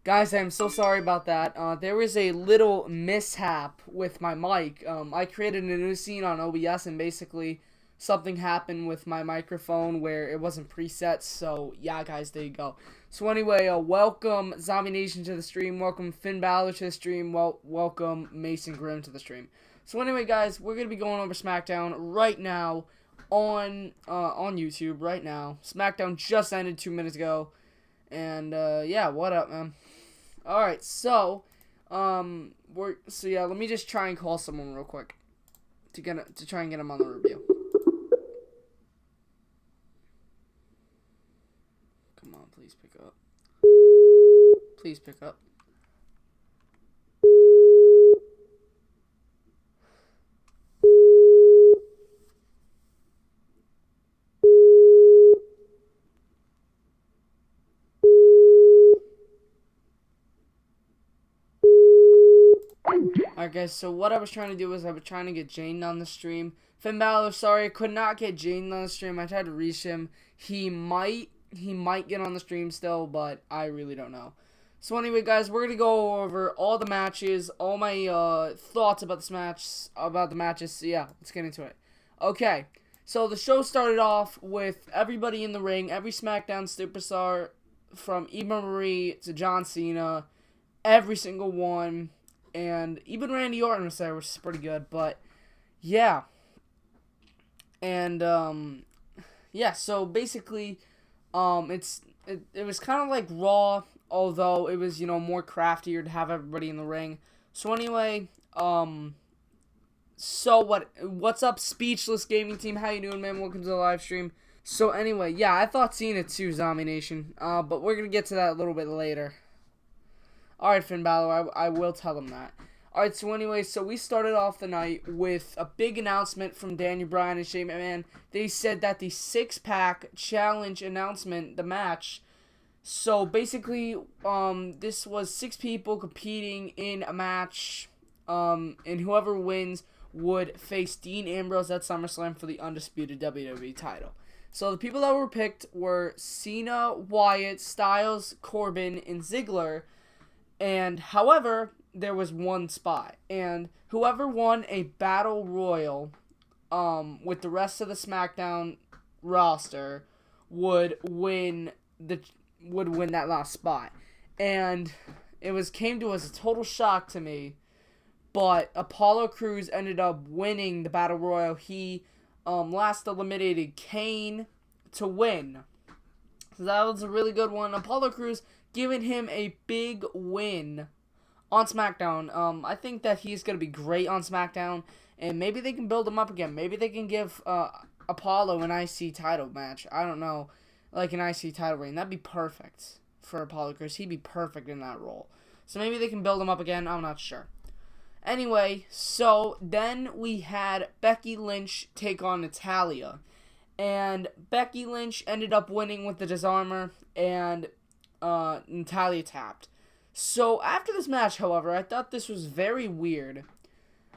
Guys, I'm so sorry about that. There was a little mishap with my mic. I created a new scene on OBS, and basically something happened with my microphone where it wasn't preset. So yeah, guys, there you go. So anyway, welcome Zombie Nation to the stream. Welcome Finn Balor to the stream. Welcome Mason Grimm to the stream. So anyway, guys, we're gonna be going over Smackdown right now on YouTube right now. Smackdown just ended 2 minutes ago, and yeah, what up, man? All right, so let me just try and call someone real quick to try and get him on the review. Come on, please pick up. Please pick up. Alright, guys, so what I was trying to do was I was trying to get Jane on the stream. Finn Balor, sorry, I could not get Jane on the stream. I tried to reach him. He might get on the stream still, but I really don't know. So anyway, guys, we're going to go over all the matches, all my thoughts about the matches. So yeah, let's get into it. Okay, so the show started off with everybody in the ring, every SmackDown superstar, from Eva Marie to John Cena, every single one. And even Randy Orton was there, which is pretty good. But yeah, and yeah. So basically, it was kind of like Raw, although it was more craftier to have everybody in the ring. So anyway, so what's up, Speechless Gaming Team? How you doing, man? Welcome to the live stream. So anyway, yeah, I thought Cena too, Zombie Nation. But we're gonna get to that a little bit later. Alright, Finn Balor, I will tell him that. Alright, so anyway, so we started off the night with a big announcement from Daniel Bryan and Shane McMahon. They said that the six-pack challenge announcement, the match, so basically, this was 6 people competing in a match, and whoever wins would face Dean Ambrose at SummerSlam for the undisputed WWE title. So the people that were picked were Cena, Wyatt, Styles, Corbin, and Ziggler. And however, there was one spot, and whoever won a battle royal, with the rest of the SmackDown roster, would win that last spot. And it came to as a total shock to me, but Apollo Crews ended up winning the battle royal. He last eliminated Kane to win. So that was a really good one. Apollo Crews giving him a big win on SmackDown. I think that he's going to be great on SmackDown, and maybe they can build him up again. Maybe they can give Apollo an IC title match. I don't know, like an IC title reign. That'd be perfect for Apollo Crews. He'd be perfect in that role. So maybe they can build him up again. I'm not sure. Anyway, so then we had Becky Lynch take on Natalya. And Becky Lynch ended up winning with the disarmer, and Natalya tapped. So after this match, however, I thought this was very weird.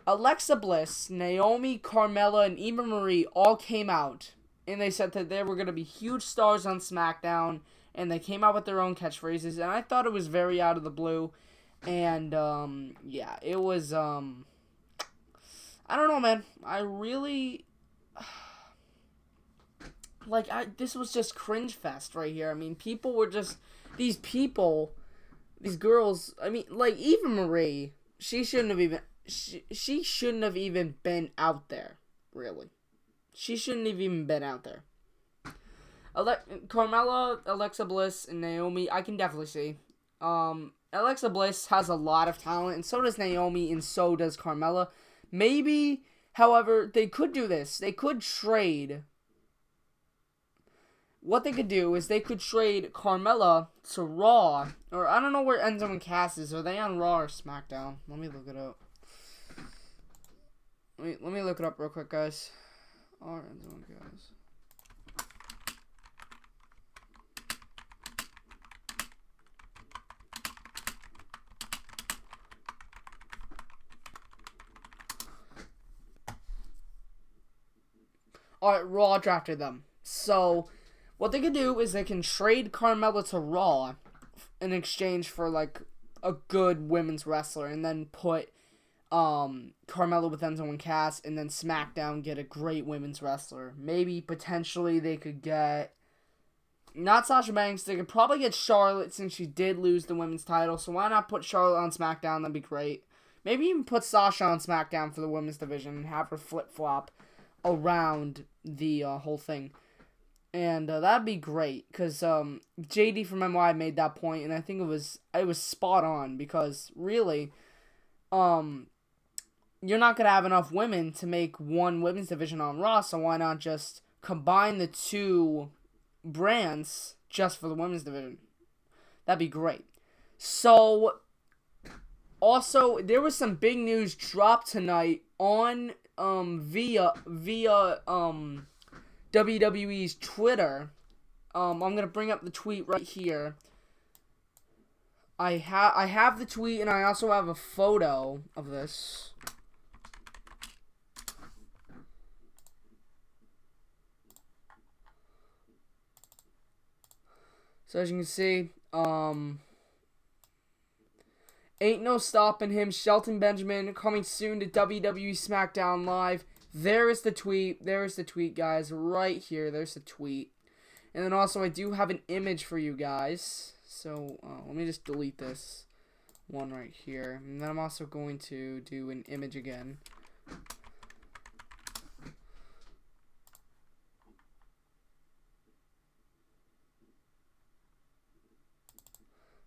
Alexa Bliss, Naomi, Carmella, and Eva Marie all came out, and they said that they were going to be huge stars on SmackDown, and they came out with their own catchphrases, and I thought it was very out of the blue. And yeah, it was I don't know, man. I really this was just cringe fest right here. I mean, people were just these girls. I mean, like Eva Marie, she shouldn't have even been out there. Really, she shouldn't have even been out there. Carmella, Alexa Bliss, and Naomi, I can definitely see. Alexa Bliss has a lot of talent, and so does Naomi, and so does Carmella. Maybe, however, they could do this. They could trade. What they could do is they could trade Carmella to Raw, or I don't know where Enzo and Cass is. Are they on Raw or SmackDown? Let me look it up. Let me look it up real quick, guys. Are Enzo and Cass? Alright, Raw drafted them. So what they could do is they can trade Carmella to Raw in exchange for like a good women's wrestler, and then put Carmella with Enzo and Cass, and then SmackDown get a great women's wrestler. Maybe potentially they could get not Sasha Banks. They could probably get Charlotte since she did lose the women's title. So why not put Charlotte on SmackDown? That'd be great. Maybe even put Sasha on SmackDown for the women's division and have her flip-flop around the whole thing. And that'd be great, because JD from NY made that point, and I think it was spot on, because really, you're not going to have enough women to make one women's division on Raw, so why not just combine the two brands just for the women's division? That'd be great. So, also, there was some big news dropped tonight on via WWE's Twitter. I'm gonna bring up the tweet right here. I have the tweet, and I also have a photo of this. So as you can see, ain't no stopping him. Shelton Benjamin coming soon to WWE SmackDown Live. There is the tweet. There is the tweet, guys. Right here. There's the tweet. And then also, I do have an image for you guys. So, let me just delete this one right here. And then I'm also going to do an image again.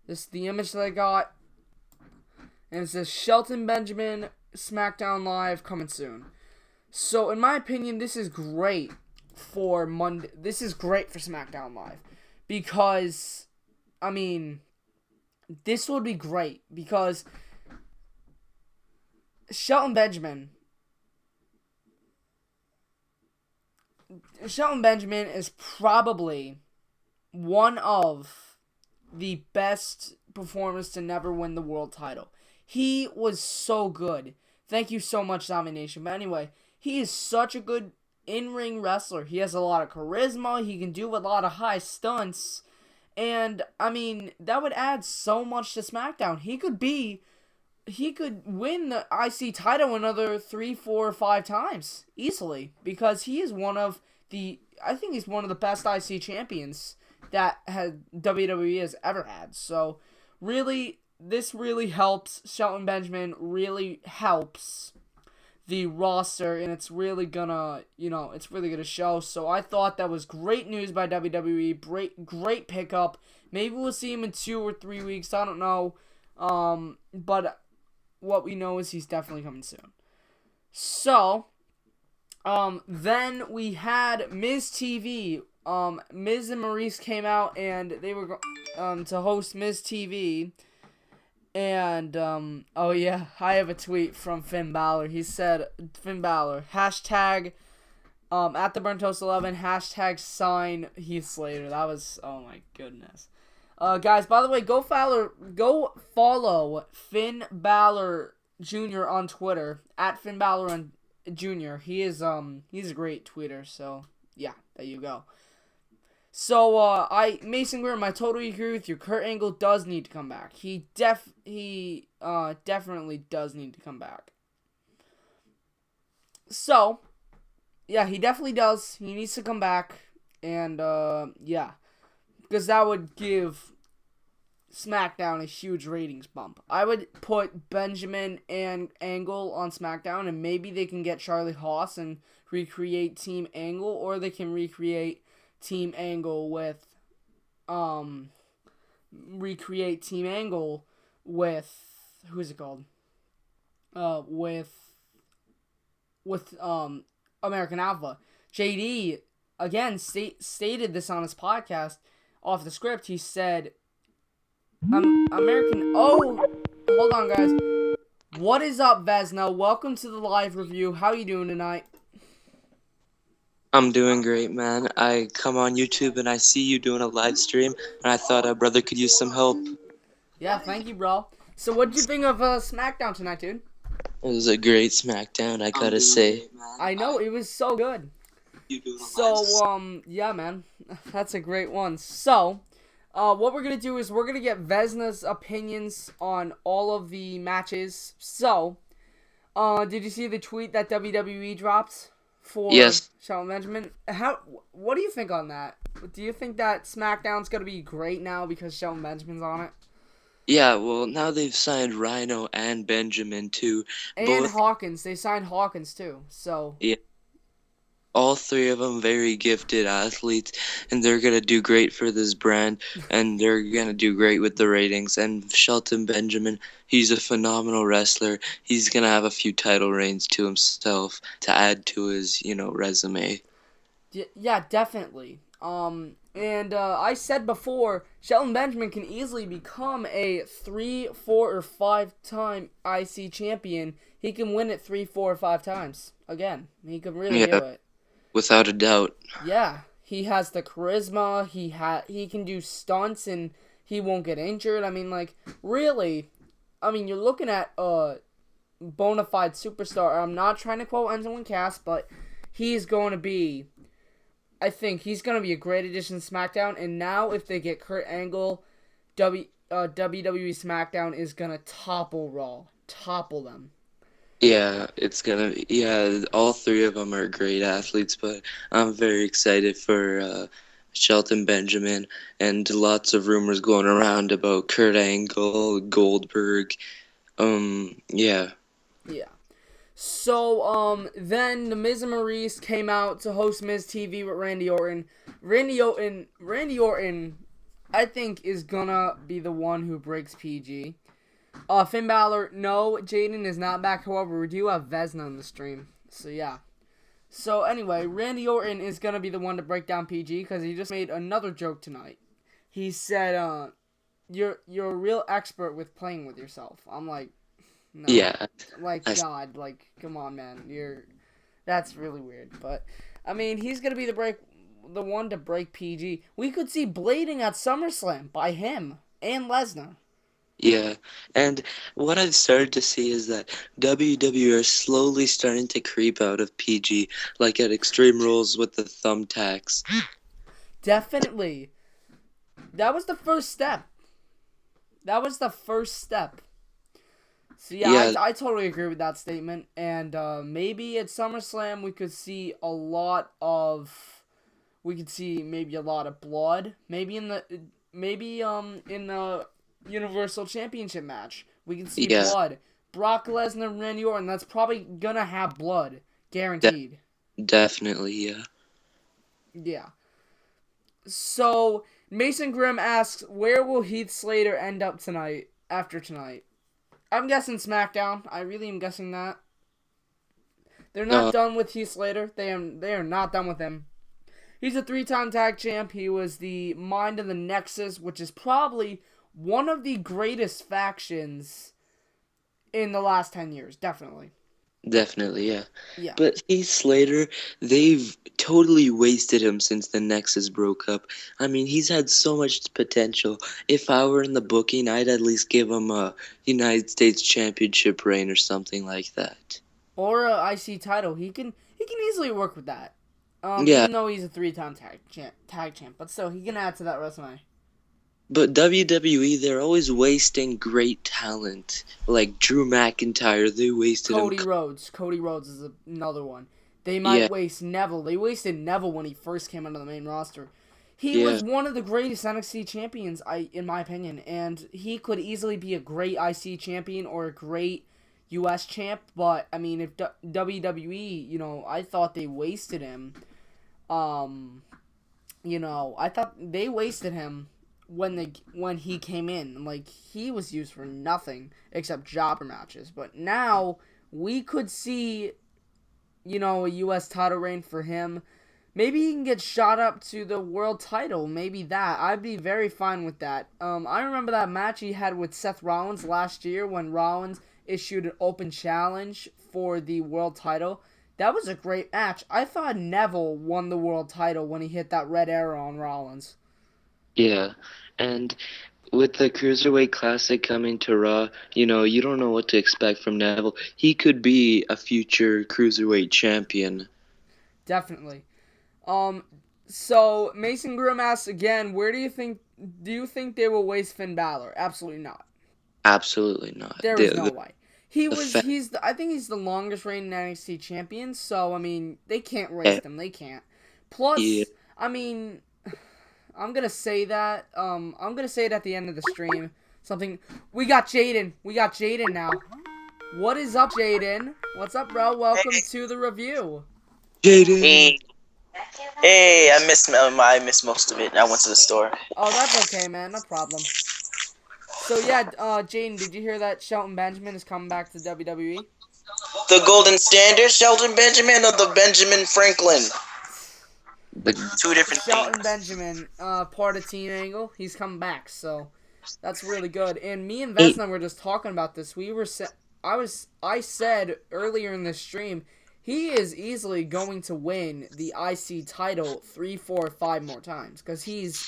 This is the image that I got. And it says Shelton Benjamin SmackDown Live coming soon. So, in my opinion, this is great for Monday. This is great for SmackDown Live. Because, I mean, this would be great. Because Shelton Benjamin is probably one of the best performers to never win the world title. He was so good. Thank you so much, Domination. But anyway, he is such a good in-ring wrestler. He has a lot of charisma. He can do a lot of high stunts. And, I mean, that would add so much to SmackDown. He could win the IC title another 3, 4, or 5 times. Easily. Because he is I think he's one of the best IC champions that WWE has ever had. So, really, this really helps. Shelton Benjamin really helps the roster, and it's really gonna show. So I thought that was great news by WWE. Great pickup. Maybe we'll see him in 2 or 3 weeks. I don't know. But what we know is he's definitely coming soon. So, then we had Miz TV. Miz and Maurice came out, and they were to host Miz TV. And, oh yeah, I have a tweet from Finn Balor. He said, Finn Balor, hashtag, at the Burnt Toast 11, hashtag sign Heath Slater. That was, oh my goodness. Guys, by the way, go follow Finn Balor Jr. on Twitter, at Finn Balor Jr. He's a great tweeter, so, yeah, there you go. So, Mason Grimm, I totally agree with you. Kurt Angle does need to come back. He definitely does need to come back. So, yeah, he definitely does. He needs to come back. And, yeah. Because that would give SmackDown a huge ratings bump. I would put Benjamin and Angle on SmackDown, and maybe they can get Charlie Haas and recreate Team Angle, or they can recreate Team Angle with who is it called? With American Alpha. JD again stated this on his podcast off the script. He said American. Oh, hold on, guys. What is up, Vesna? Welcome to the live review. How you doing tonight? I'm doing great, man. I come on YouTube and I see you doing a live stream, and I thought a brother could use some help. Yeah, thank you, bro. So what did you think of SmackDown tonight, dude? It was a great SmackDown, I gotta say. I know, it was so good. So, yeah, man. That's a great one. So, What we're gonna do is we're gonna get Vesna's opinions on all of the matches. So, did you see the tweet that WWE dropped for Yes. Shelton Benjamin? What do you think on that? Do you think that SmackDown's gonna be great now because Shelton Benjamin's on it? Yeah, well, now they've signed Rhino and Benjamin too. And Both, Hawkins, they signed Hawkins too. So yeah, all three of them very gifted athletes, and they're gonna do great for this brand, and they're gonna do great with the ratings. And Shelton Benjamin, he's a phenomenal wrestler. He's gonna have a few title reigns to himself to add to his, resume. yeah, definitely. And I said before, Shelton Benjamin can easily become a 3, 4, or 5 time IC champion. He can win it 3, 4, or 5 times again. He can really do Yeah, it. without a doubt. Yeah, he has the charisma. He can do stunts and he won't get injured. I mean, like really, I mean you're looking at a bona fide superstar. I'm not trying to quote Enzo and Cass, but he's going to be. I think he's going to be a great addition to SmackDown. And now if they get Kurt Angle, WWE SmackDown is going to topple Raw, topple them. Yeah, yeah, all three of them are great athletes, but I'm very excited for Shelton Benjamin, and lots of rumors going around about Kurt Angle, Goldberg. Yeah. Yeah. So, then the Miz and Maurice came out to host Miz TV with Randy Orton. Randy Orton, I think, is gonna be the one who breaks PG. Finn Balor, no, Jaden is not back. However, we do have Vesna on the stream. So, yeah. So, anyway, Randy Orton is gonna be the one to break down PG because he just made another joke tonight. He said, you're a real expert with playing with yourself. I'm like, no. Yeah. Like, I, God, like, come on, man. That's really weird. But, I mean, he's going to be the one to break PG. We could see blading at SummerSlam by him and Lesnar. yeah. And what I've started to see is that WWE are slowly starting to creep out of PG, like at Extreme Rules with the thumbtacks. Definitely. That was the first step. So yeah, Yeah, I totally agree with that statement. And maybe at SummerSlam we could see maybe a lot of blood. Maybe in the Universal Championship match we can see yeah, blood. Brock Lesnar and Randy Orton. That's probably gonna have blood, de- guaranteed. definitely, yeah. Yeah. So Mason Grimm asks, where will Heath Slater end up tonight? After tonight, I'm guessing SmackDown. I really am guessing that. They're not Uh, done with Heath Slater. They are not done with him. He's a 3-time tag champ. He was the mind of the Nexus, which is probably one of the greatest factions in the last 10 years. Definitely. Definitely, yeah. Yeah. But Heath Slater, they've totally wasted him since the Nexus broke up. I mean, he's had so much potential. If I were in the booking, I'd at least give him a United States Championship reign or something like that. Or a IC title. He can easily work with that. Yeah, Even though he's a 3-time tag champ, but still he can add to that resume. but WWE, they're always wasting great talent. Like Drew McIntyre, they wasted him. Cody Rhodes. Cody Rhodes is another one. They Yeah, might waste Neville. They wasted Neville when he first came onto the main roster. He yeah, was one of the greatest NXT champions, in my opinion, and he could easily be a great IC champion or a great US champ. But I mean, if WWE, I thought they wasted him. Um, I thought they wasted him when he came in. Like he was used for nothing except jobber matches. But now we could see, a US title reign for him. Maybe he can get shot up to the world title. Maybe that. I'd be very fine with that. I remember that match he had with Seth Rollins last year when Rollins issued an open challenge for the world title. That was a great match. I thought Neville won the world title when he hit that red arrow on Rollins. yeah. And with the Cruiserweight Classic coming to Raw, you don't know what to expect from Neville. He could be a future Cruiserweight champion. Definitely. Um, So Mason Grimm asks again, where do you think they will waste Finn Balor? Absolutely not. Absolutely not. There is no way. The fact, I think he's the longest reigning NXT champion, so I mean, they can't yeah, waste him. They can't. yeah. Plus, I mean, I'm gonna say that. I'm gonna say it at the end of the stream. Something. We got Jaden. We got Jaden now. What is up, Jaden? What's up, bro? Welcome to the review. Jaden. Hey, I missed most of it. I went to the store. Oh, that's okay, man. No problem. So yeah, Jaden, did you hear that Shelton Benjamin is coming back to WWE? The Golden Standard, Shelton Benjamin, or the Benjamin Franklin? The, Two different Shelton things. Benjamin, part of Team Angle, he's come back, so that's really good. And me and hey, Vesna were just talking about this. I said earlier in the stream, he is easily going to win the IC title 3, 4, 5 more times he's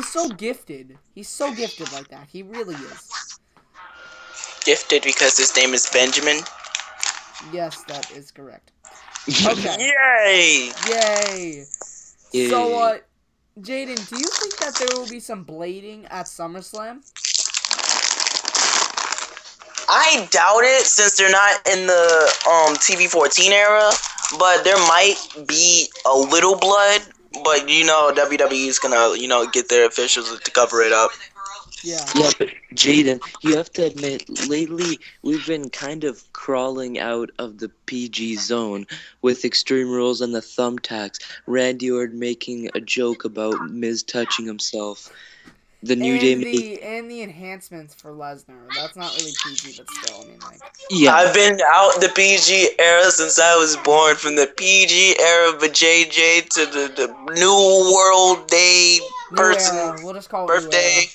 so gifted. He's so gifted like that. He really is. Gifted because his name is Benjamin. Yes, that is correct. Okay. Yay! Yay. Yay. So, Jaden, do you think that there will be some blading at SummerSlam? I doubt it since they're not in the TV14 era, but there might be a little blood. But WWE is gonna get their officials to cover it up. Yeah. Yeah, but Jaden, you have to admit, lately we've been kind of crawling out of the PG zone with Extreme Rules and the thumbtacks. Randy Orton making a joke about Miz touching himself. The New Day And made, the enhancements for Lesnar. That's not really PG, but still, I mean, like. yeah, I've been out the PG era since I was born, from the PG era of a JJ to the New World Day New person era. We'll just call it New birthday. Era.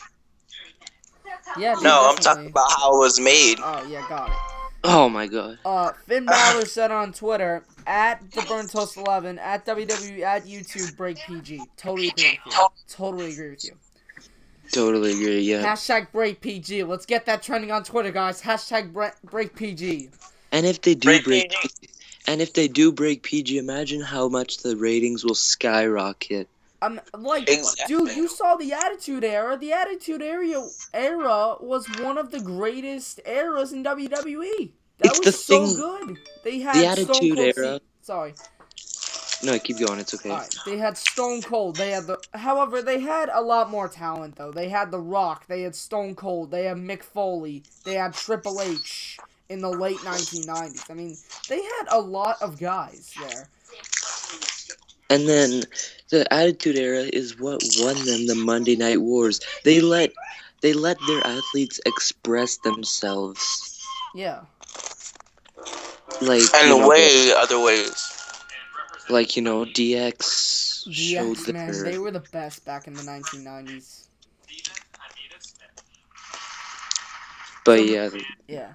Yeah, dude, No, I'm talking definitely. about how it was made. Oh, yeah, got it. oh my god. Finn Balor said on Twitter, at the Burn Toast 11, at WWE, at YouTube, break PG. Totally agree with you. Totally agree with you. Totally agree, yeah. Hashtag break PG. Let's get that trending on Twitter, guys. Hashtag break PG. And if they do Break break PG. and if they do break PG, imagine how much the ratings will skyrocket. Like, Exactly. dude, you saw the Attitude Era. The Attitude Era was one of the greatest eras in WWE. That It's the was so thing, good. They the had Stone Attitude Cold Era. Sorry. No, keep going, it's okay. Alright, they had Stone Cold. However, they had a lot more talent, though. They had The Rock. They had Stone Cold. They had Mick Foley. They had Triple H in the late 1990s. I mean, they had a lot of guys there. And then the Attitude Era is what won them the Monday Night Wars. They let their athletes express themselves. Yeah. Like, And way other ways. like, DX showed DX, man, their they were the best back in the 1990s. but So, yeah, yeah.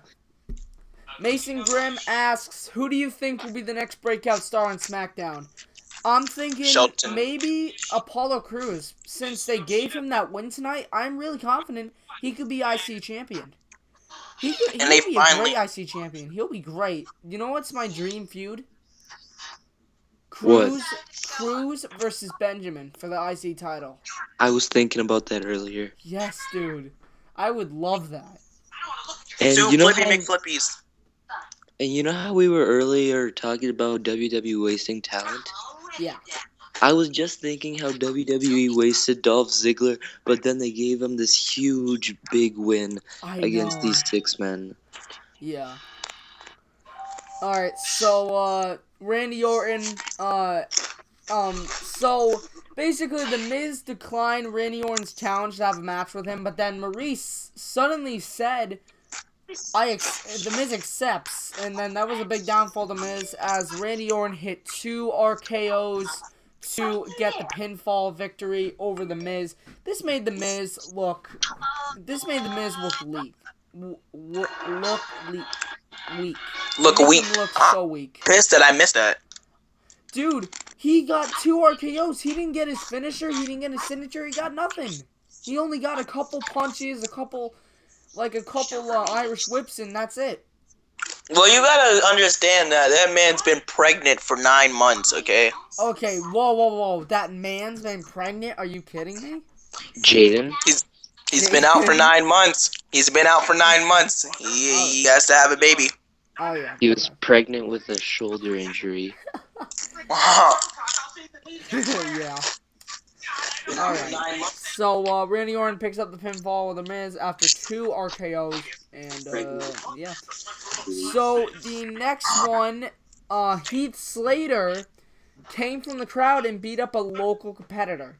Mason Grimm asks, who do you think will be the next breakout star on SmackDown? I'm thinking Shelton. maybe Apollo Crews. Since they gave him that win tonight, I'm really confident he could be IC champion. He'll be a great IC champion. He'll be great. You know what's my dream feud? Crews versus Benjamin for the IC title. I was thinking about that earlier. Yes, dude. I would love that. And Two you know Flippy how, McFlippies. and you know how we were earlier talking about WWE wasting talent? Yeah. I was just thinking how WWE wasted Dolph Ziggler, but then they gave him this huge big win against these 6 men. Yeah. Alright, so, Randy Orton, so, basically, The Miz declined Randy Orton's challenge to have a match with him, but then Maurice suddenly said, The Miz accepts, and then that was a big downfall to Miz, as Randy Orton hit 2 RKOs to get the pinfall victory over The Miz. This made The Miz look weak. Look Made weak. him look so weak. Pissed that I missed that. Dude, he got 2 RKOs. He didn't get his finisher. He didn't get his signature. He got nothing. He only got a couple punches, a couple Irish whips, and that's it. Well, you gotta understand that man's been pregnant for 9 months. Okay. Okay, whoa. That man's been pregnant? Are you kidding me? Jaden. He's been out for Jaden? 9 months. He's been out for 9 months. Oh, He has to have a baby. oh yeah, He was okay. pregnant with a shoulder injury. Yeah. Alright. So, Randy Orton picks up the pinfall with The Miz after 2 RKOs. And, yeah. So, the next one, Heath Slater came from the crowd and beat up a local competitor.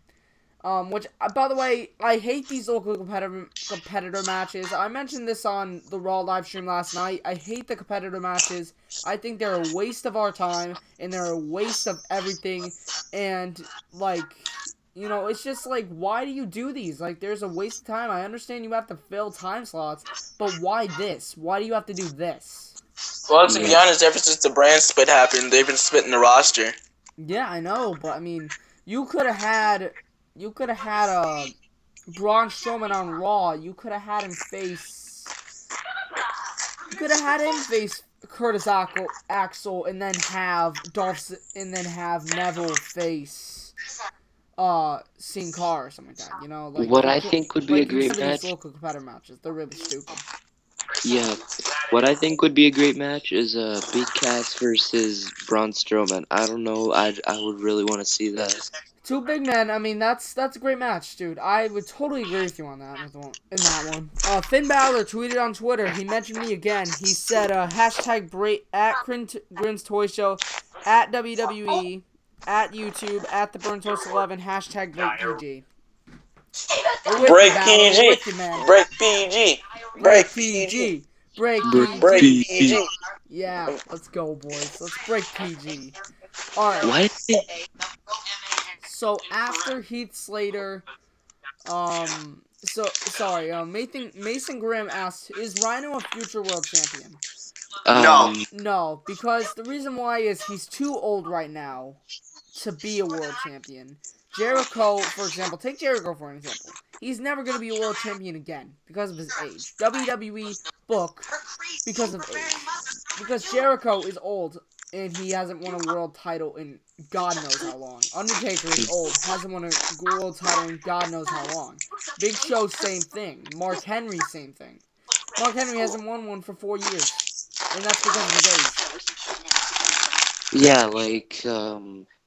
Which, by the way, I hate these local competitor matches. I mentioned this on the Raw live stream last night. I hate the competitor matches. I think they're a waste of our time, and they're a waste of everything. And, like, it's just like, why do you do these? Like, there's a waste of time. I understand you have to fill time slots, but why this? Why do you have to do this? Well, to be honest, ever since the brand split happened, they've been splitting the roster. Yeah, I know, but I mean, you could have had, Braun Strowman on Raw. You could have had him face, Curtis Axel, and then have Neville face, Sin Cara or something like that. Like What you I could, think would be a like great instead of these match, local competitor matches, they're really stupid. yeah, what I think would be a great match is Big Cass versus Braun Strowman. I don't know, I would really want to see that. Two big men. I mean, that's a great match, dude. I would totally agree with you on that. In that one, Finn Balor tweeted on Twitter. He mentioned me again. He said, hashtag at Grins Toy Show, at WWE, at YouTube, at the Burn Toast 11, hashtag Break PG. We're with you, Break Balor. We're PG. with you, man. Break PG. Break Break PG. PG. Break Break Break PG. PG. PG. Yeah, let's go, boys. Let's break PG. All right. Why? So after Heath Slater, Mason Graham asked, "Is Rhino a future world champion?" No. No, because the reason why is he's too old right now to be a world champion. Jericho, for example, take Jericho for an example. He's never going to be a world champion again because of his age. WWE book because of age. Because Jericho is old and he hasn't won a world title in God knows how long. Undertaker is old, hasn't won a world title in God knows how long. Big Show, same thing. Mark Henry, same thing. Mark Henry hasn't won one for 4 years. And that's because of his age. Yeah, like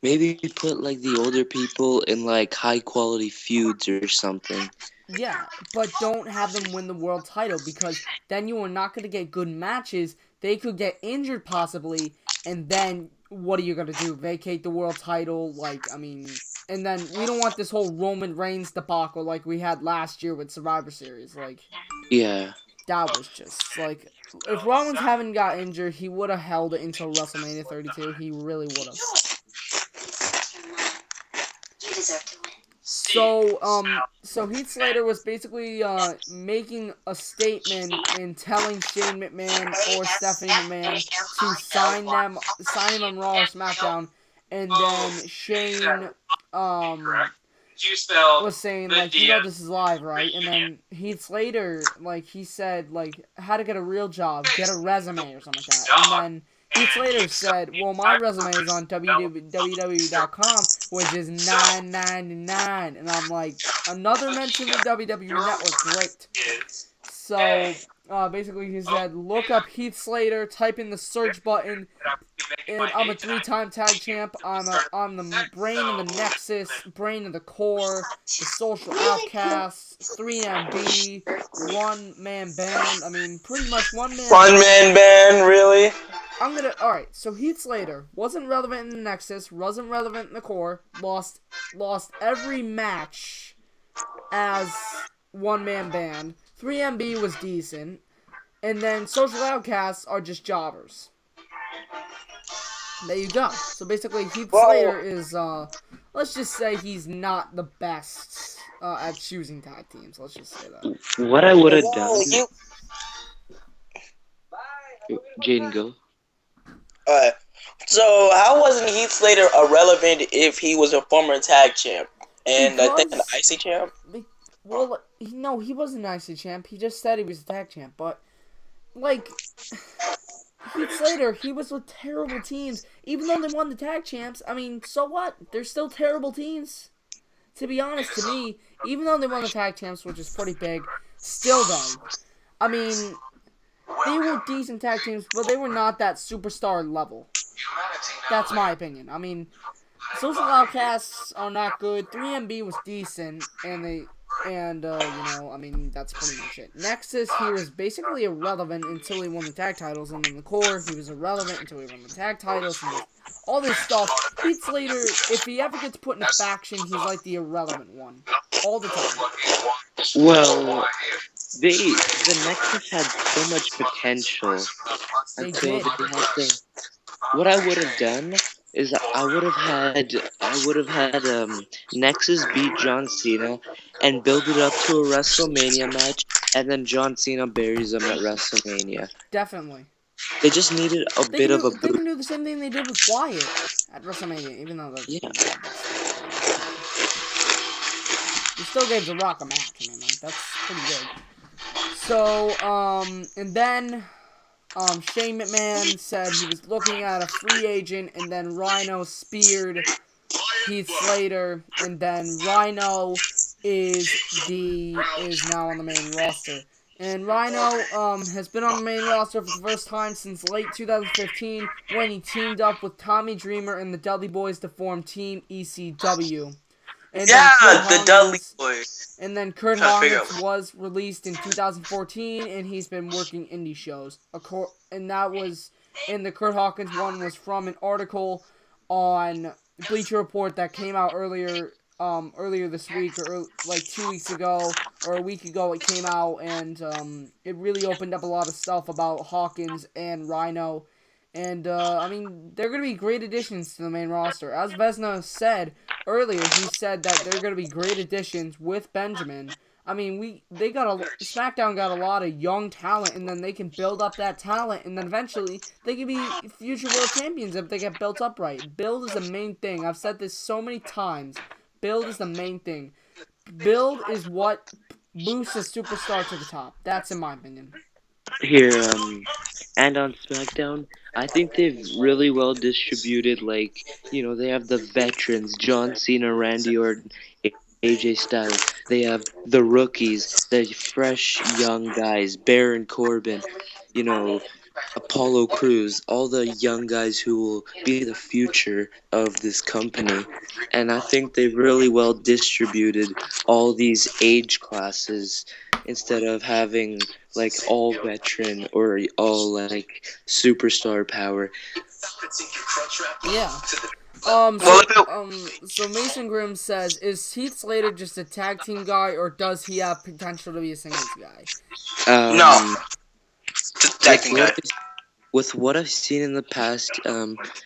maybe put like the older people in like high quality feuds or something. Yeah, but don't have them win the world title because then you are not going to get good matches. They could get injured possibly, and then what are you going to do? Vacate the world title? Like, I mean, and then we don't want this whole Roman Reigns debacle like we had last year with Survivor Series. Like, Yeah. that was just, like, if Rollins hadn't got injured, he would have held it until WrestleMania 32. He really would have. So Heath Slater was basically making a statement and telling Shane McMahon or Stephanie McMahon to sign him on Raw or SmackDown, and then Shane was saying like, this is live, right? And then Heath Slater, like, he said like how to get a real job, get a resume or something like that, and then Heath Slater said, well, my resume is on www.com, which is $9.99. And I'm like, another mention of WWE Network, great. So, basically he said, look up Heath Slater, type in the search button, and I'm a 3-time tag champ. I'm the brain of the Nexus, brain of the Core, the Social Outcasts, 3MB, one-man band. I mean, pretty much one-man Fun man band, really? Alright, so Heath Slater wasn't relevant in the Nexus, wasn't relevant in the Core, lost every match as one-man band. 3MB was decent, and then Social Outcasts are just jobbers. There you go. So basically, Heath Slater is, let's just say he's not the best at choosing tag teams. Let's just say that. What I would have done. Jaden, go. So how wasn't Heath Slater irrelevant if he was a former tag champ and I think an IC champ? Well, he wasn't an IC champ. He just said he was a tag champ, but like Heath Slater, he was with terrible teams. Even though they won the tag champs, I mean, so what? They're still terrible teams. To be honest, to me, even though they won the tag champs, which is pretty big, still though, I mean, they were decent tag teams, but they were not that superstar level. That's my opinion. I mean, Social Outcasts are not good. 3MB was decent, I mean, that's pretty much it. Nexus, he was basically irrelevant until he won the tag titles, and then the Core, he was irrelevant until he won the tag titles, and all this stuff. Heath Slater, if he ever gets put in a faction, he's like the irrelevant one. All the time. Well, the Nexus had so much potential They until did. they had to. What I would have done is I would have had Nexus beat John Cena and build it up to a WrestleMania match, and then John Cena buries him at WrestleMania. Definitely. They just needed a bit of a They boost. can do the same thing they did with Wyatt at WrestleMania, even though that's Yeah. bad, but still, he still gave The Rock a match. I mean, like, that's pretty good. So, and then, Shane McMahon said he was looking at a free agent, and then Rhino speared Heath Slater, and then Rhino is now on the main roster. And Rhino has been on the main roster for the first time since late 2015 when he teamed up with Tommy Dreamer and the Dudley Boys to form Team ECW. And the Dudley Boys. And then Kurt Hawkins was released in 2014, and he's been working indie shows. And the Kurt Hawkins one was from an article on Bleacher Report that came out earlier this week, or like 2 weeks ago, or a week ago it came out, and it really opened up a lot of stuff about Hawkins and Rhino. And, I mean, they're going to be great additions to the main roster. As Vesna said earlier, he said that they're going to be great additions with Benjamin. I mean, SmackDown got a lot of young talent, and then they can build up that talent, and then eventually they can be future world champions if they get built up right. Build is the main thing. I've said this so many times. Build is the main thing. Build is what boosts a superstar to the top. That's in my opinion. Here, and on SmackDown, I think they've really well distributed, they have the veterans, John Cena, Randy Orton, AJ Styles. They have the rookies, the fresh young guys, Baron Corbin, Apollo Crews, all the young guys who will be the future of this company. And I think they've really well distributed all these age classes instead of having all veteran or all superstar power. Yeah. So Mason Grimm says, is Heath Slater just a tag team guy, or does he have potential to be a singles guy? No. Just tag team guy. With what I've seen in the past,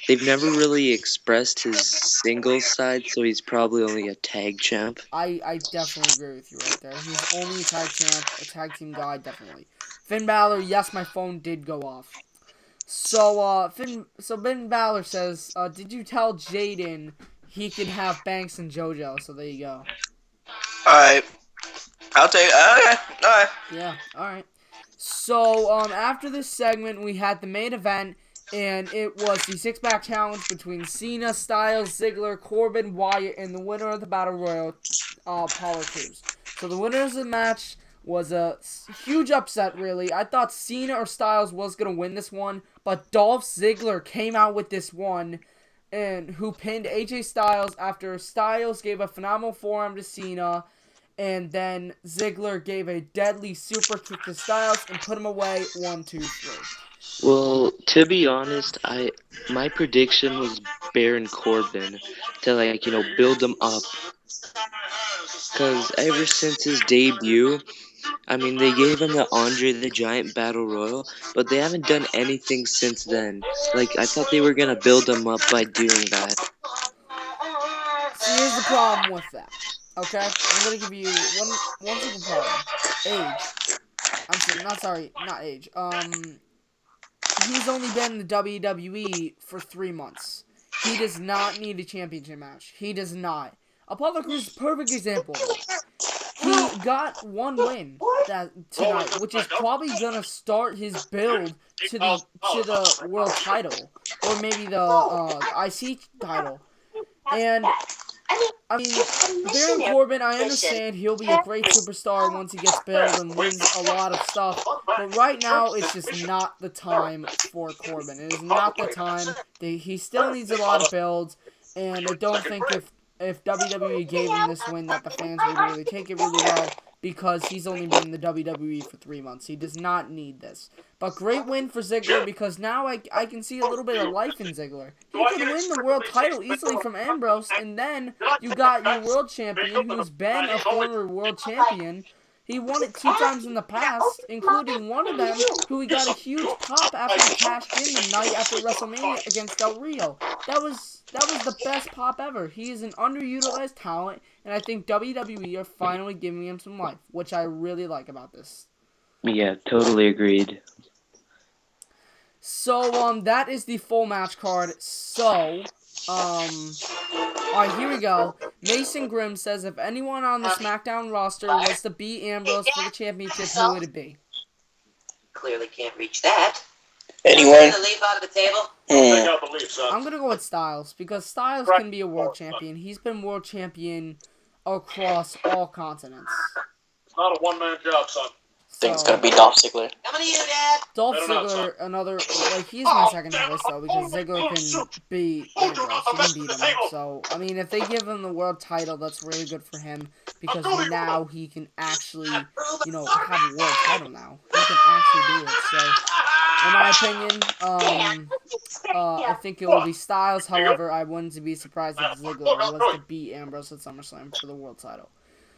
they've never really expressed his singles side, so he's probably only a tag champ. I definitely agree with you right there. He's only a tag champ, a tag team guy, definitely. Finn Balor, yes, my phone did go off. So, Ben Balor says, did you tell Jaden he could have Banks and JoJo? So there you go. Alright. I'll take it. Okay. Alright. Yeah, alright. So, after this segment, we had the main event, and it was the six-pack challenge between Cena, Styles, Ziggler, Corbin, Wyatt, and the winner of the Battle Royal, Apollo Crews. So the winner of the match was a huge upset, really. I thought Cena or Styles was going to win this one, but Dolph Ziggler came out with this one, and who pinned AJ Styles after Styles gave a phenomenal forearm to Cena, and then Ziggler gave a deadly super kick to Styles and put him away 1, 2, 3. Well, to be honest, my prediction was Baron Corbin to build him up. Because ever since his debut, I mean, they gave him the Andre the Giant Battle Royal, but they haven't done anything since then. I thought they were going to build him up by doing that. See, here's the problem with that. Okay? I'm going to give you one simple problem. Age. Not age. He's only been in the WWE for 3 months. He does not need a championship match. He does not. Apollo Crews is a perfect example of that. He got one win. tonight, which is probably gonna start his build to the world title, or maybe the IC title. And I mean, Baron Corbin, I understand he'll be a great superstar once he gets built and wins a lot of stuff, but right now it's just not the time for Corbin. It is not the time. He still needs a lot of builds, and I don't think if WWE gave him this win that the fans would really take it really well, because he's only been in the WWE for 3 months. He does not need this. But great win for Ziggler, because now I can see a little bit of life in Ziggler. He could win the world title easily from Ambrose, and then you got your world champion, who's been a former world champion. He won it 2 times in the past, including one of them, who he got a huge pop after he cashed in the night after WrestleMania against Del Rio. That was the best pop ever. He is an underutilized talent, and I think WWE are finally giving him some life, which I really like about this. Yeah, totally agreed. So, that is the full match card. So, alright, here we go. Mason Grimm says, if anyone on the Smackdown roster was to beat Ambrose for the championship, who would it be? Clearly can't reach that. Anyone? The leaf out of the table. I'm gonna go with Styles, because Styles can be a world champion. He's been world champion across all continents. It's not a one-man job, son. I think it's gonna be Dolph Ziggler. Coming to you, Dad. Dolph Ziggler, another, he's my second choice, though, because Ziggler can beat Ambrose. He can beat him. So, I mean, if they give him the world title, that's really good for him, because now he can actually, have a world title now. He can actually do it. So, in my opinion, I think it will be Styles. However, I wouldn't be surprised if Ziggler was to beat Ambrose at SummerSlam for the world title.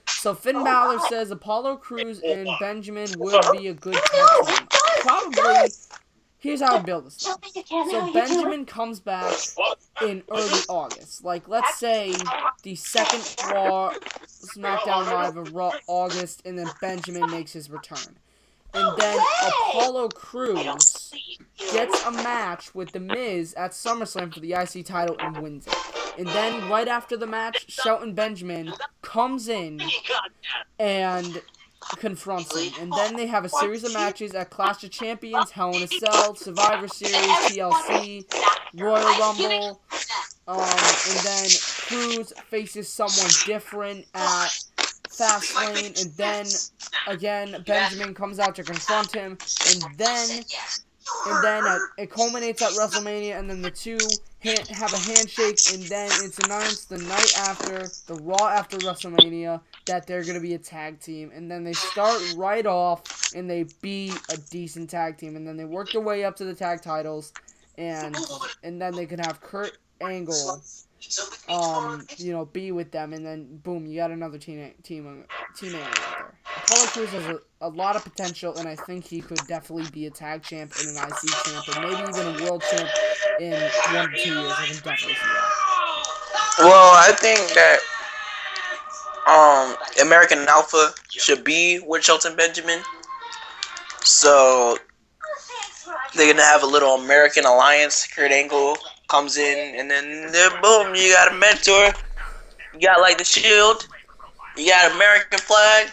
So Finn Balor says Apollo Crews and Benjamin would be a good tag team. Probably. Here's how I build this. So Benjamin comes back in early August. Like, let's say the second Raw, SmackDown Live of Raw August, and then Benjamin makes his return. And then Apollo Crews gets a match with The Miz at SummerSlam for the IC title and wins it. And then right after the match, Shelton Benjamin comes in and confronts him. And then they have a series of matches at Clash of Champions, Hell in a Cell, Survivor Series, TLC, Royal Rumble. And then Crews faces someone different at Fastlane, and then again Benjamin comes out to confront him, and then it culminates at WrestleMania, and then the two have a handshake, and then it's announced the night after, the Raw after WrestleMania, that they're gonna be a tag team, and then they start right off and they be a decent tag team, and then they work their way up to the tag titles, and then they can have Kurt Angle be with them, and then boom, you got another teammate right there. Apollo Crews has a lot of potential, and I think he could definitely be a tag champ and an IC champ, and maybe even a world champ in 1 to 2 years. I can definitely see that. Well, I think that American Alpha should be with Shelton Benjamin. So they're gonna have a little American alliance. Kurt Angle comes in, and then boom, you got a mentor. You got like the Shield. You got American flag.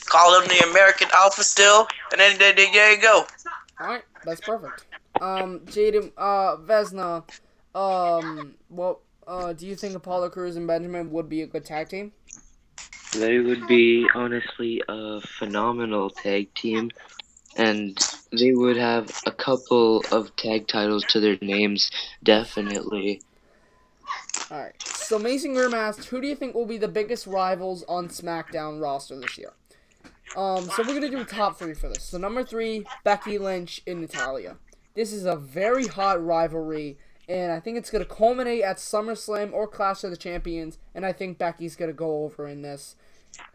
Call him the American Alpha still, and then there you go. All right, that's perfect. Jaden, Vesna, do you think Apollo Crews and Benjamin would be a good tag team? They would be, honestly, a phenomenal tag team, and they would have a couple of tag titles to their names, definitely. Alright, so Mason Grimm asked, who do you think will be the biggest rivals on SmackDown roster this year? So we're going to do a top 3 for this. So number 3, Becky Lynch and Natalya. This is a very hot rivalry, and I think it's going to culminate at SummerSlam or Clash of the Champions, and I think Becky's going to go over in this.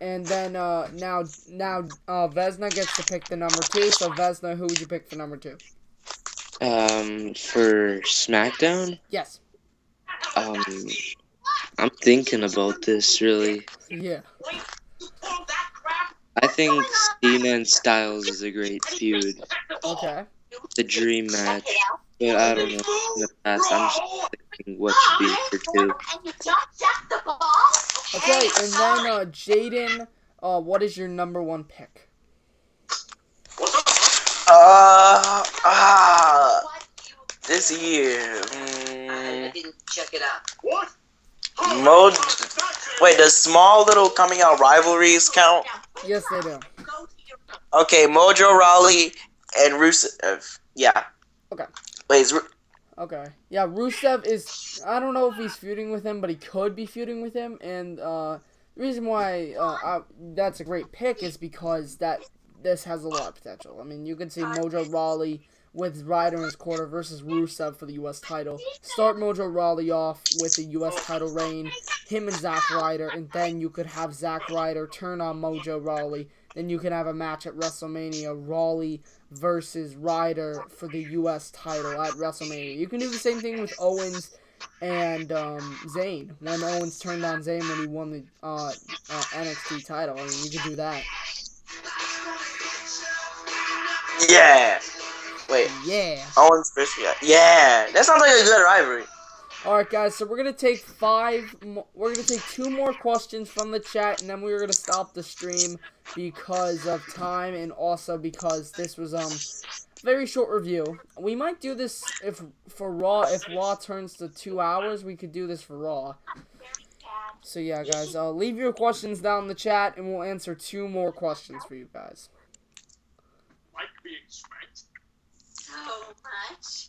And then, now Vesna gets to pick the number 2, so Vesna, who would you pick for number 2? For SmackDown? Yes. I'm thinking about this, really. Yeah. I think Cena and Styles is a great feud. Okay. The dream match. But I don't know. In the past, I'm just thinking what should be for 2. Okay, and then, Jaden, what is your number 1 pick? This year. I didn't check it out. What? Wait, does small little coming out rivalries count? Yes, they do. Okay, Mojo Rawley and Rusev. Yeah. Okay. Wait, is Okay. Yeah, Rusev is. I don't know if he's feuding with him, but he could be feuding with him. And the reason why that's a great pick is because this has a lot of potential. I mean, you could see Mojo Rawley with Ryder in his corner versus Rusev for the U.S. title. Start Mojo Rawley off with the U.S. title reign, him and Zack Ryder, and then you could have Zack Ryder turn on Mojo Rawley. Then you can have a match at WrestleMania, Rawley versus Ryder for the U.S. title at WrestleMania. You can do the same thing with Owens and Zayn. When Owens turned on Zayn when he won the NXT title. I mean, you could do that. yeah. Wait. Yeah. Owens versus yeah. That sounds like a good rivalry. All right, guys. So we're gonna take we're gonna take 2 more questions from the chat, and then we're gonna stop the stream because of time, and also because this was very short review. We might do this if Raw turns to 2 hours. We could do this for Raw. So yeah, guys. Leave your questions down in the chat, and we'll answer 2 more questions for you guys. Like being spanked. So much.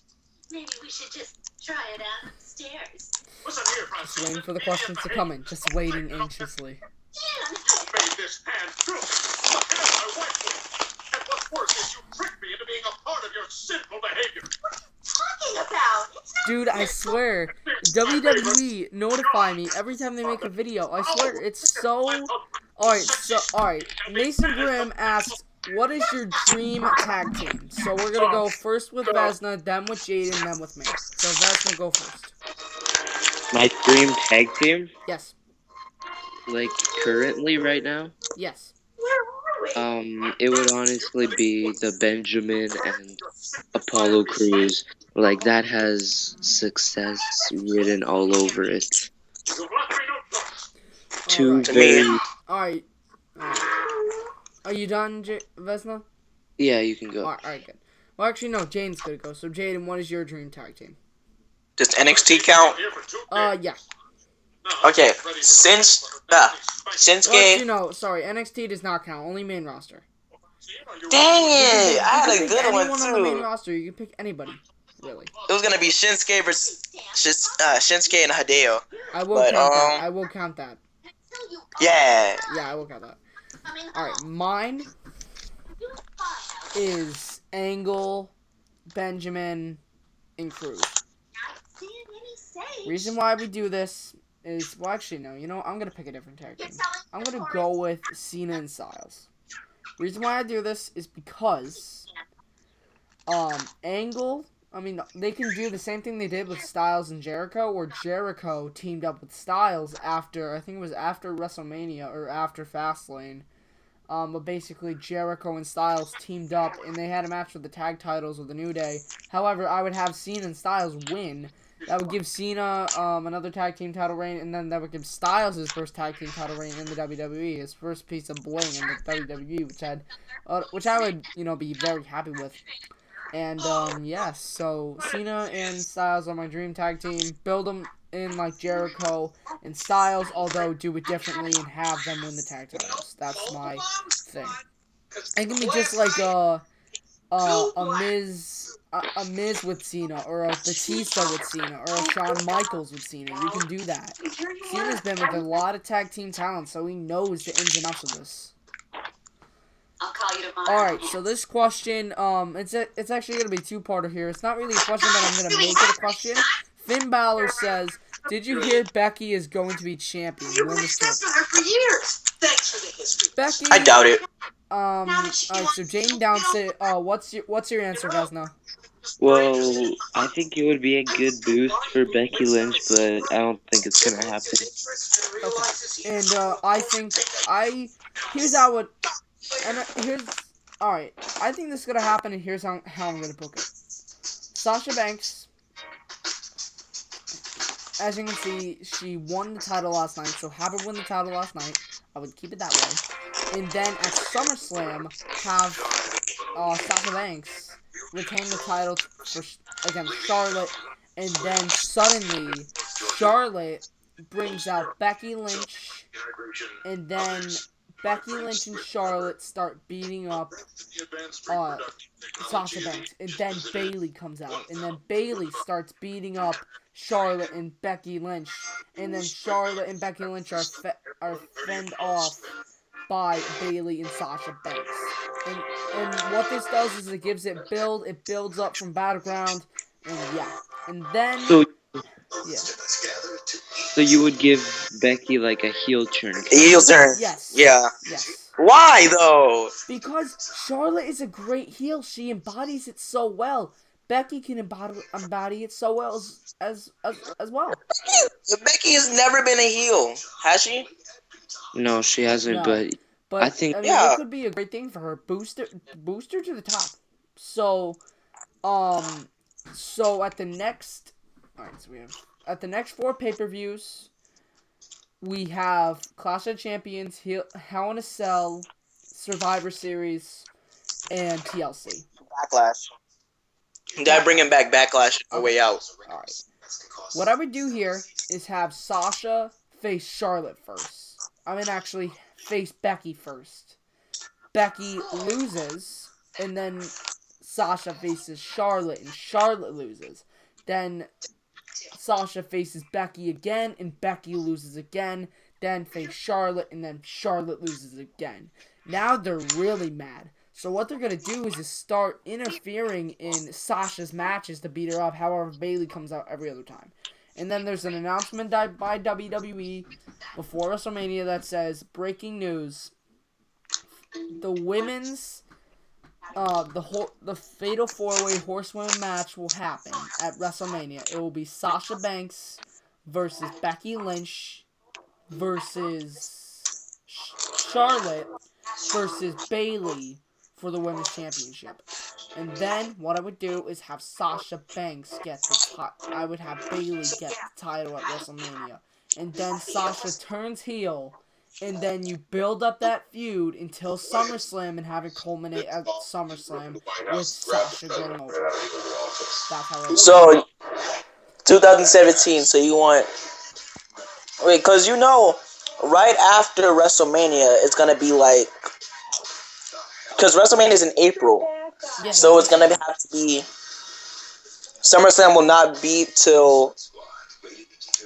Maybe we should just try it out upstairs. Listen here, Just waiting for the questions to come in. Just waiting anxiously. You made this hand too. Look at my wife. And what's worse is you tricked me into being a part of your sinful behavior. Talking about? It's not Dude, I swear, WWE notify me every time they make a video. I swear, it's so... Alright, Mason Grimm asks, what is your dream tag team? So we're gonna go first with Vesna, then with Jaden, then with me. So Vesna, go first. My dream tag team, Yes. like currently right now, Yes. where are we? it would honestly be the Benjamin and Apollo Crews. Like that has success written all over it. You've left me no choice. Two Alright. very Alright. Are you done, Vesna? yeah, you can go. Alright, good. Well, actually, no, Jaden's gonna go. So, Jaden, what is your dream tag team? Does NXT count? Here for 2 Yeah. Okay. Since Well, Shinsuke. actually, no, sorry, NXT does not count. Only main roster. Dang You it! can I had a pick good one anyone on the main too. roster. You can pick anybody, really. It was gonna be Shinsuke versus Shinsuke and Hideo. I will But, count that. I will count that. Yeah. Yeah, I will count that. Alright, mine is Angle, Benjamin, and Cruz. Reason why we do this is, well, actually, no. You know what? I'm going to pick a different tag team. I'm going to go with Cena and Styles. Reason why I do this is because Angle, I mean, they can do the same thing they did with Styles and Jericho, where Jericho teamed up with Styles after, I think it was after WrestleMania or after Fastlane. But basically, Jericho and Styles teamed up, and they had a match for the tag titles with the New Day. However, I would have Cena and Styles win. That would give Cena another tag team title reign, and then that would give Styles his first tag team title reign in the WWE, his first piece of bling in the WWE, which I would, be very happy with. And yes, so Cena and Styles are my dream tag team. Build them in like Jericho and Styles, although do it differently and have them win the tag titles. That's my thing. It can be just like a Miz with Cena, or a Batista with Cena, or a Shawn Michaels with Cena. You can do that. Cena's been with a lot of tag team talent, so he knows the ins and outs of this. I'll call you tomorrow. Alright, so this question, it's actually going to be a two-parter here. It's not really a question, but I'm going to make it a question. Finn Balor says, did you hear Becky is going to be champion? You were obsessed with her for years. Thanks for the history. Becky, I doubt it. alright, so Jane Downsett, what's your answer, Vesna? Well, I think it would be a good boost for Becky Lynch, but I don't think it's gonna happen. Okay. And here's how it, and here's, alright, I think this is gonna happen, and here's how I'm gonna book it. Sasha Banks, as you can see, she won the title last night, so have her win the title last night. I would keep it that way. And then at SummerSlam, have Sasha Banks retain the title against Charlotte, and then suddenly Charlotte brings out Becky Lynch, and then Becky Lynch and Charlotte start beating up Sasha Banks, and then Bayley comes out, and then Bayley starts beating up Charlotte and Becky Lynch, and then Charlotte and Becky Lynch are fended off by Bayley and Sasha Banks. And what this does is it gives it builds up from Battleground, and yeah. And then So yeah. so you would give Becky like a heel turn. Heel turn. Yes. Yeah. Yes. Why though? Because Charlotte is a great heel. She embodies it so well. Becky can embody it so well as well. Becky has never been a heel, has she? No, she hasn't. No. But I think mean, Yeah. it could be a great thing for her. Booster to the top. So at the next, all right. So we have at the next 4 pay-per-views, we have Clash of Champions, Hell in a Cell, Survivor Series, and TLC. Backlash. They're bringing back Backlash on the way out. Alright. What I would do here is have Sasha face Charlotte first. I mean, actually, face Becky first. Becky loses, and then Sasha faces Charlotte, and Charlotte loses. Then Sasha faces Becky again, and Becky loses again. Then face Charlotte, and then Charlotte loses again. Now they're really mad. So what they're going to do is just start interfering in Sasha's matches to beat her up. However, Bayley comes out every other time. And then there's an announcement by WWE before WrestleMania that says, breaking news, the women's, the Fatal 4-Way Horsewomen match will happen at WrestleMania. It will be Sasha Banks versus Becky Lynch versus Charlotte versus Bayley for the Women's Championship. And then what I would do is have Sasha Banks get I would have Bayley get the title at WrestleMania. And then Sasha turns heel, and then you build up that feud until SummerSlam and have it culminate at SummerSlam with Sasha going over. That's how it So, 2017, so you want... Wait, because right after WrestleMania, it's going to be like... Because WrestleMania is in April. Yeah, So it's going to have to be... SummerSlam will not be till...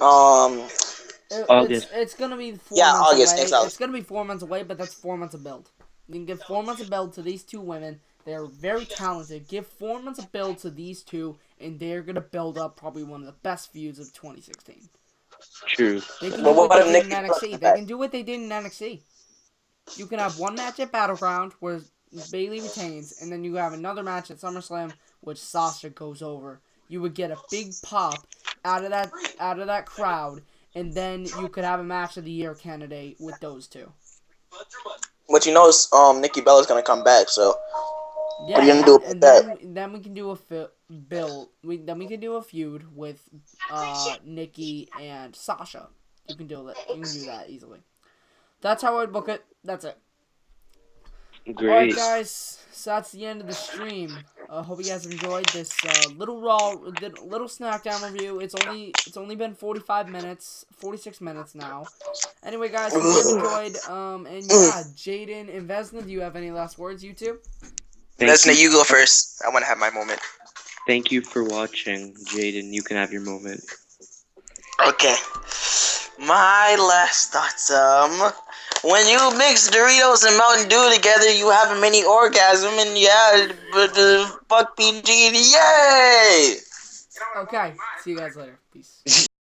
August. It's gonna be 4 Yeah, months August, away. next August. It's gonna be 4 months away, but that's 4 months of build. You can give 4 months of build to these two women. They're very talented. Give 4 months of build to these two, and they're gonna build up probably one of the best feuds of 2016. True. They can Well, do what what they if did in Nikki NXT. comes They back? can do what they did in NXT. You can have one match at Battleground where Bayley retains, and then you have another match at SummerSlam which Sasha goes over. You would get a big pop out of that crowd, and then you could have a match of the year candidate with those two. But Nikki Bella's going to come back, so... Yeah, What are you gonna do and about then we can do a then we can do a feud with Nikki and Sasha. You can do that easily. That's how I'd book it. That's it. Great. Alright, guys, so that's the end of the stream. Hope you guys have enjoyed this little Smackdown review. It's only been 46 minutes now. Anyway, guys, hope you have enjoyed. And yeah, Jaden and Vesna, do you have any last words, you two? Lesnar, you go first. I want to have my moment. Thank you for watching, Jaden. You can have your moment. Okay. My last thoughts, when you mix Doritos and Mountain Dew together, you have a mini orgasm, and yeah, but fuck PG, yay! Okay, see you guys later. Peace.